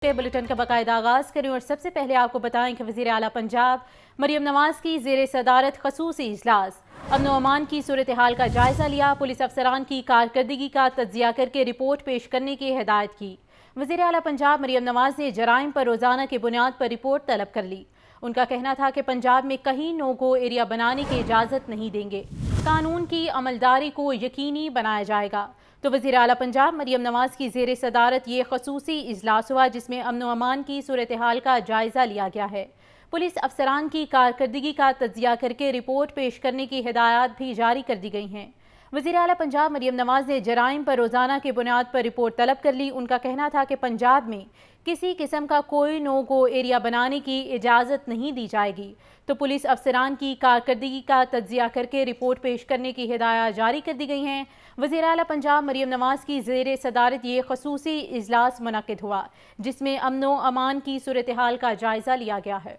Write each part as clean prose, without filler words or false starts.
Bulletin का बाकायदा आगाज़ करें और सबसे पहले आपको बताएं कि वज़ीर आला पंजाब मरियम नवाज़ की ज़ेर सदारत ख़ुसूसी इजलास। अमन व अमान की सूरत हाल का जायज़ा लिया। पुलिस अफसरान की कारकर्दगी का तज्ज़िया करके रिपोर्ट पेश करने की हिदायत की। वज़ीर आला पंजाब मरियम नवाज़ ने जराइम पर रोज़ाना की बुनियाद पर रिपोर्ट तलब कर ली। उनका कहना था कि पंजाब में कहीं नो गो एरिया बनाने की इजाज़त नहीं देंगे, कानून की अमलदारी को यकीनी बनाया जाएगा। तो वज़ीर आला पंजाब मरियम नवाज़ की ज़ेर सदारत ये ख़ुसूसी इजलास हुआ जिसमें अमन व अमान की सूरत हाल का जायज़ा लिया गया है। पुलिस अफसरान की कारकर्दगी का तज्ज़िया करके रिपोर्ट पेश करने की हिदायत भी जारी कर दी गई हैं। वज़ीर आला पंजाब मरियम नवाज़ ने जराइम पर रोज़ाना की बुनियाद पर रिपोर्ट तलब कर ली। उनका कहना था कि पंजाब में किसी किस्म का कोई नो गो एरिया बनाने की इजाज़त नहीं दी जाएगी, तो पुलिस अफसरान की कारकर्दगी का तज्ज़िया करके रिपोर्ट पेश करने की हिदायत जारी कर दी गई हैं। वज़ीर आला पंजाब मरियम नवाज़ की ज़ेर सदारत ये ख़ुसूसी इजलास मुनक़िद हुआ जिसमें अमन व अमान की सूरत हाल का जायज़ा लिया गया है।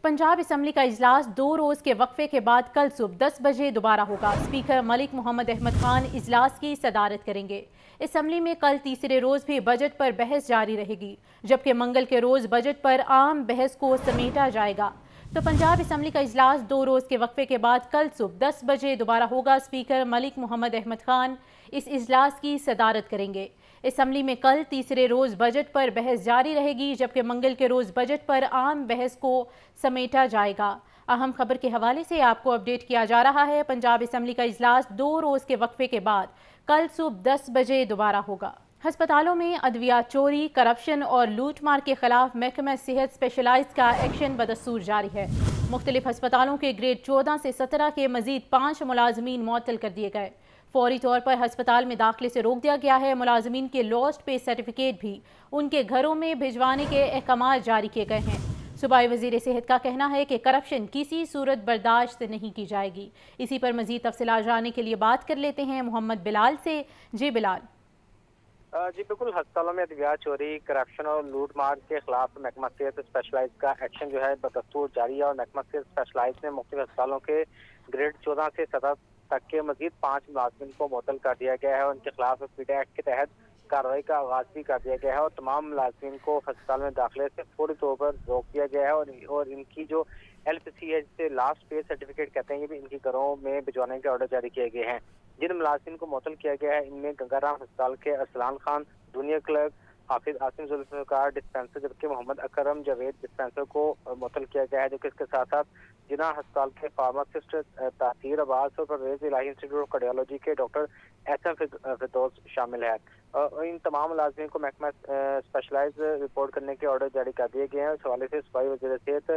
पंजाब असम्बली का इजलास 2 रोज़ के वक्फे के बाद कल सुबह 10 बजे दोबारा होगा। स्पीकर मलिक मोहम्मद अहमद खान इजलास की सदारत करेंगे। असम्बली में कल तीसरे रोज़ भी बजट पर बहस जारी रहेगी, जबकि मंगल के रोज़ बजट पर आम बहस को समेटा जाएगा। तो पंजाब असम्बली का इजलास 2 रोज़ के वक्फे के बाद कल सुबह 10 बजे दोबारा होगा। स्पीकर मलिक मोहम्मद अहमद खान इस इजलास की सदारत करेंगे। असम्बली में कल तीसरे रोज़ बजट पर बहस जारी रहेगी, जबकि मंगल के रोज़ बजट पर आम बहस को समेटा जाएगा। अहम खबर के हवाले से आपको अपडेट किया जा रहा है। पंजाब असम्बली का इजलास 2 रोज़ के वक्फे के बाद कल सुबह 10 बजे दोबारा होगा। हस्पतालों में अद्वियात चोरी, करप्शन और लूट मार के खिलाफ महकमा सेहत स्पेशलाइज का एक्शन बदस्तूर जारी है। मुख्तलिफ हस्पतालों के ग्रेड 14 से 17 के मजीद 5 मुलाजमीन मुअत्तल कर दिए गए। फौरी तौर पर हस्पताल में दाखिले से रोक दिया गया है। मुलाजमीन के लॉस्ट पे सर्टिफिकेट भी उनके घरों में भिजवाने के अहकाम जारी किए गए हैं। सूबाई वजीर सेहत का कहना है कि करप्शन किसी सूरत बर्दाश्त नहीं की जाएगी। इसी पर मजीद तफसीलात जानने के लिए बात कर लेते हैं मोहम्मद बिलाल से। जी बिलाल। जी बिल्कुल, हस्पतालों में अद्वियात चोरी, करप्शन और लूट मार के खिलाफ महकमा सेहत स्पेशलाइज का एक्शन जो है बदस्तूर जारी है और महकमा सेहत स्पेशलाइज ने मुख्तलिफ हस्पतालों के ग्रेड 14 से 17 तक के मजीद 5 मुलाजमीन को मुअत्तल कर दिया गया है और उनके खिलाफ पीटा एक्ट के तहत कार्रवाई का आगाज भी कर दिया गया है और तमाम मुलाजमीन को हस्पताल में दाखिले से फौरी तौर पर रोक दिया गया है और इनकी जो LPC है, जिसे लास्ट पे सर्टिफिकेट कहते हैं, ये भी इनके घरों में भिजवाने के ऑर्डर जारी किए गए हैं। जिन मुलाजिम को मुअत्तल किया गया है इनमें गंगाराम अस्पताल के अरसलान खान, जूनियर क्लर्क, हाफिज आसिम जुल्फिकार डिस्पेंसर, जबकि मोहम्मद अकरम जावेद डिस्पेंसर को मुअत्तल किया गया है। जो कि इसके साथ साथ जिना अस्पताल के फार्मासिस्ट तासीर अब्बास और परवेज इलाही इंस्टीट्यूट ऑफ कार्डियोलॉजी के डॉक्टर SM फिरदौस शामिल है। इन तमाम मुलाजिम को महकमा स्पेशलाइज रिपोर्ट करने के ऑर्डर जारी कर दिए गए हैं। इस हवाले से सूबाई वज़ीर सेहत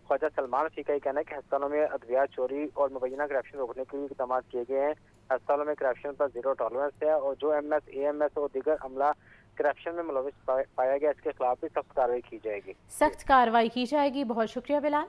ख्वाजा सलमान रशीद का कहना है कि अस्पतालों में अद्वियात चोरी और मुबैना करप्शन रोकने के लिए इक़दाम किए गए हैं। अस्पतालों में करप्शन पर जीरो टॉलरेंस है और जो MS, AMS और दीगर अमला करप्शन में मुलविस पाया गया, इसके खिलाफ भी सख्त कार्रवाई की जाएगी। सख्त कार्रवाई की जाएगी। बहुत शुक्रिया बिलाल।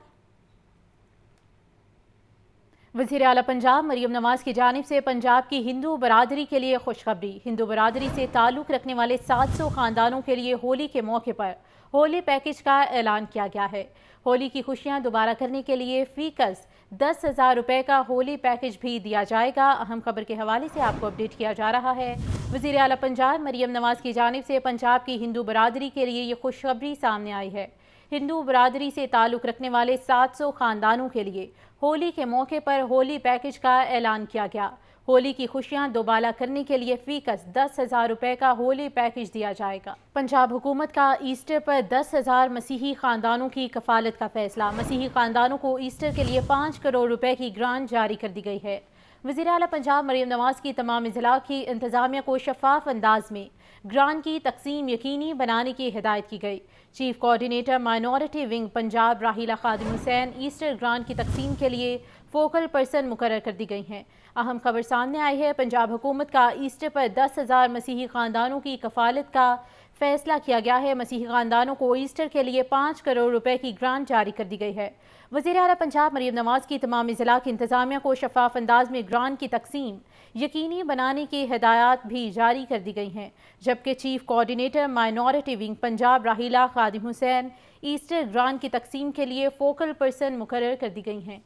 वज़ीर आला पंजाब मरियम नवाज़ की जानिब से पंजाब की हिंदू बरादरी के लिए खुशखबरी। हिंदू बरादरी से ताल्लुक़ रखने वाले 700 ख़ानदानों के लिए होली के मौके पर होली पैकेज का ऐलान किया गया है। होली की खुशियां दोबारा करने के लिए फ़ीकस 10,000 रुपये का होली पैकेज भी दिया जाएगा। अहम खबर के हवाले से आपको अपडेट किया जा रहा है। वज़ीर आला पंजाब मरियम नवाज़ की जानिब से पंजाब की हिंदू बरादरी के लिए ये खुशखबरी सामने आई है। हिंदू बरादरी से ताल्लुक़ रखने वाले 700 ख़ानदानों के लिए होली के मौके पर होली पैकेज का ऐलान किया गया। होली की खुशियां दोबाला करने के लिए फ़ीकस 10,000 रुपये का होली पैकेज दिया जाएगा। पंजाब हुकूमत का ईस्टर पर 10,000 मसीही ख़ानदानों की कफ़ालत का फ़ैसला। मसीही ख़ानदानों को ईस्टर के लिए 5 करोड़ रुपए की ग्रांट जारी कर दी गई है। वज़ीर आला पंजाब मरियम नवाज़ की तमाम ज़िला की इंतज़ामिया को शफ़ाफ़ अंदाज में ग्रांट की तकसीम यकीनी बनाने की हिदायत की गई। Chief coordinator minority wing Punjab राहीला खादिम हुसैन ईस्टर ग्रांट की तकसीम के लिए फोकल पर्सन मुकर्रर कर दी गई हैं। अहम खबर सामने आई है। पंजाब हुकूमत का ईस्टर पर 10,000 मसीही ख़ानदानों की कफ़ालत का फ़ैसला किया गया है। मसीही ख़ानदानों को ईस्टर के लिए 5 करोड़ रुपए की ग्रांट जारी कर दी गई है। वज़ीर आला पंजाब मरियम नवाज़ की तमाम ज़िला की इंतज़ामिया को शफ़ाफ़ अंदाज में ग्रांट की तकसीम यकीनी बनाने की हिदायत भी जारी कर दी गई हैं, जबकि chief coordinator minority wing Punjab राहीला खादिम हुसैन ईस्टर ग्रांट की तकसीम के लिए फोकल पर्सन मुकर्रर कर दी गई हैं।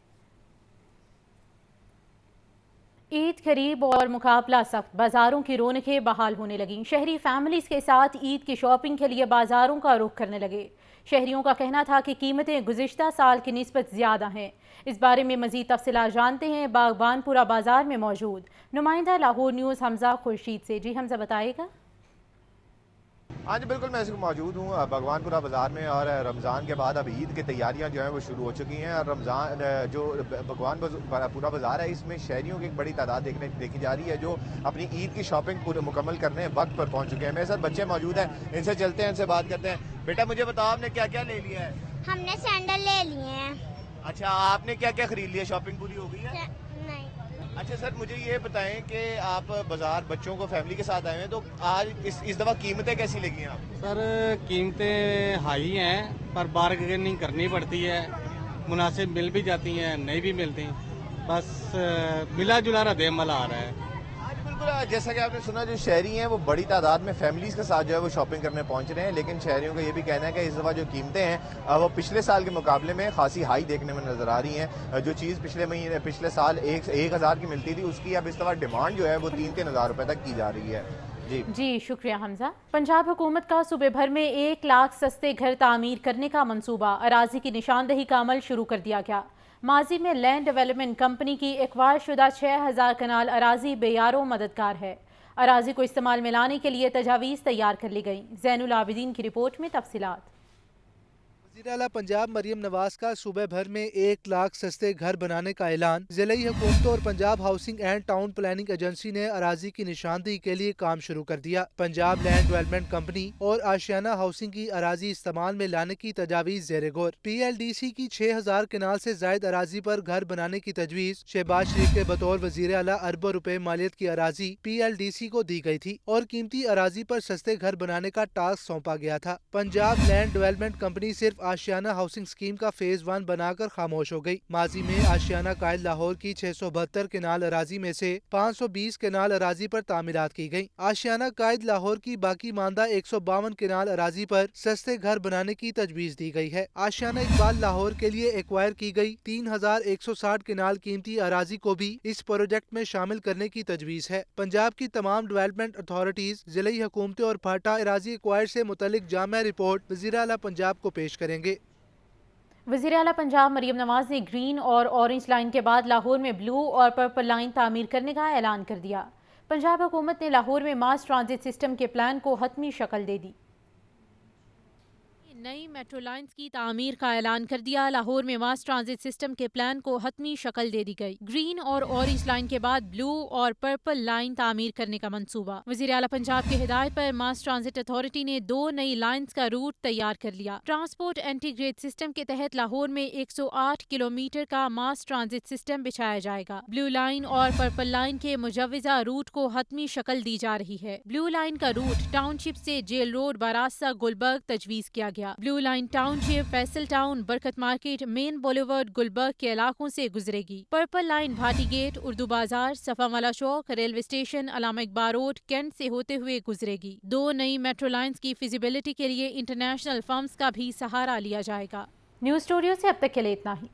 عید قریب اور مقابلہ سخت، بازاروں کی رونقیں بحال ہونے لگیں۔ شہری فیملیز کے ساتھ عید کی شاپنگ کے لیے بازاروں کا رخ کرنے لگے۔ شہریوں کا کہنا تھا کہ قیمتیں گزشتہ سال کی نسبت زیادہ ہیں۔ اس بارے میں مزید تفصیلات جانتے ہیں باغبان پورہ بازار میں موجود نمائندہ لاہور نیوز حمزہ خورشید سے۔ جی حمزہ بتائے گا۔ ہاں جی بالکل، میں اس کو موجود ہوں بھگوان پورہ بازار میں، اور رمضان کے بعد اب عید کی تیاریاں جو ہیں وہ شروع ہو چکی ہیں، اور رمضان جو بھگوان پورہ بازار ہے اس میں شہریوں کی ایک بڑی تعداد دیکھی جا رہی ہے جو اپنی عید کی شاپنگ پورے مکمل کرنے وقت پر پہنچ چکے ہیں۔ میرے ساتھ بچے موجود ہیں، ان سے چلتے ہیں، ان سے بات کرتے ہیں۔ بیٹا مجھے بتاؤ، آپ نے کیا کیا لے لیا ہے؟ ہم نے سینڈل لے لیے ہیں۔ اچھا، آپ نے کیا کیا خرید لیا؟ شاپنگ پوری ہو گئی ہے؟ نہیں۔ اچھا سر، مجھے یہ بتائیں کہ آپ بازار بچوں کو فیملی کے ساتھ آئے ہیں، تو آج اس دفعہ قیمتیں کیسی لگی ہیں آپ کو؟ سر قیمتیں ہائی ہیں پر بارگیننگ کرنی پڑتی ہے، مناسب مل بھی جاتی ہیں، نہیں بھی ملتی، بس ملا جلا رد عمل آ رہا ہے۔ آج بالکل جیسا کہ آپ نے سنا، جو شہری ہیں وہ بڑی تعداد میں فیملیز کے ساتھ جو ہے وہ شاپنگ کرنے پہنچ رہے ہیں، لیکن شہریوں کا یہ بھی کہنا ہے کہ اس دفعہ جو قیمتیں ہیں وہ پچھلے سال کے مقابلے میں خاصی ہائی دیکھنے میں نظر آ رہی ہیں۔ جو چیز پچھلے سال 1,000 کی ملتی تھی، اس کی اب اس دفعہ ڈیمانڈ جو ہے وہ 3,000 روپے تک کی جا رہی ہے۔ جی شکریہ حمزہ۔ پنجاب حکومت کا صوبے بھر میں 1 لاکھ سستے گھر تعمیر کرنے کا منصوبہ، اراضی کی نشاندہی کا عمل شروع کر دیا گیا۔ ماضی میں لینڈ ڈیولپمنٹ کمپنی کی ایکوائر شدہ 6,000 کنال اراضی بے یار و مددگار ہے۔ اراضی کو استعمال میں لانے کے لیے تجاویز تیار کر لی گئیں۔ زین العابدین کی رپورٹ میں تفصیلات۔ وزیر اعلیٰ پنجاب مریم نواز کا صوبے بھر میں 1 لاکھ سستے گھر بنانے کا اعلان۔ ضلعی حکومتوں اور Punjab housing and town planning agency نے اراضی کی نشاندہی کے لیے کام شروع کر دیا۔ پنجاب لینڈ ڈیولپمنٹ کمپنی اور آشیانہ ہاؤسنگ کی اراضی استعمال میں لانے کی تجاویز زیر غور۔ پی ایل ڈی سی کی 6,000 کنال سے زائد اراضی پر گھر بنانے کی تجویز شہباز شریف کے بطور وزیر اعلیٰ اربوں روپے مالیت کی اراضی پی ایل ڈی سی کو دی گئی تھی اور قیمتی اراضی پر سستے گھر بنانے کا ٹاسک سونپا گیا تھا۔ پنجاب لینڈ ڈیولپمنٹ کمپنی صرف آشیانہ ہاؤسنگ اسکیم کا فیز 1 بنا کر خاموش ہو گئی۔ ماضی میں آشیانہ قائد لاہور کی 672 کنال اراضی میں سے 520 کنال اراضی پر تعمیرات کی گئیں۔ آشیانہ قائد لاہور کی باقی ماندہ 152 کنال اراضی پر سستے گھر بنانے کی تجویز دی گئی ہے۔ آشیانہ اقبال لاہور کے لیے ایکوائر کی گئی 3,160 کنال قیمتی اراضی کو بھی اس پروجیکٹ میں شامل کرنے کی تجویز ہے۔ پنجاب کی تمام ڈیولپمنٹ اتھارٹیز، ضلعی حکومتیں اور پھاٹا اراضی ایکوائر سے متعلق جامع رپورٹ وزیر اعلیٰ پنجاب کو پیش کریں گے۔ وزیر اعلیٰ پنجاب مریم نواز نے گرین اور اورنج لائن کے بعد لاہور میں بلو اور پرپل لائن تعمیر کرنے کا اعلان کر دیا۔ پنجاب حکومت نے لاہور میں ماس ٹرانزٹ سسٹم کے پلان کو حتمی شکل دے دی۔ نئی میٹرو لائنز کی تعمیر کا اعلان کر دیا۔ لاہور میں ماس ٹرانزٹ سسٹم کے پلان کو حتمی شکل دے دی گئی۔ گرین اور اورنج لائن کے بعد بلو اور پرپل لائن تعمیر کرنے کا منصوبہ۔ وزیر اعلیٰ پنجاب کی ہدایت پر ماس ٹرانزٹ اتھارٹی نے 2 نئی لائنز کا روٹ تیار کر لیا۔ ٹرانسپورٹ انٹیگریٹ سسٹم کے تحت لاہور میں 108 کلومیٹر کا ماس ٹرانزٹ سسٹم بچھایا جائے گا۔ بلو لائن اور پرپل لائن کے مجوزہ روٹ کو حتمی شکل دی جا رہی ہے۔ بلو لائن کا روٹ ٹاؤن شپ سے جیل روڈ باراستہ گلبرگ تجویز کیا گیا۔ Blue line township, Faisal town, Barkat market, main boulevard, Gulberg کے علاقوں سے گزرے گی۔ Purple line Bhati gate, Urdu Bazaar, صفا والا چوک، ریلوے اسٹیشن، علامہ اقبال روڈ، کینٹ سے ہوتے ہوئے گزرے گی۔ 2 نئی میٹرو لائنز کی فیزیبلٹی کے لیے انٹرنیشنل فرمز کا بھی سہارا لیا جائے گا۔ نیوز اسٹوڈیو سے اب تک کے لیے اتنا ہی۔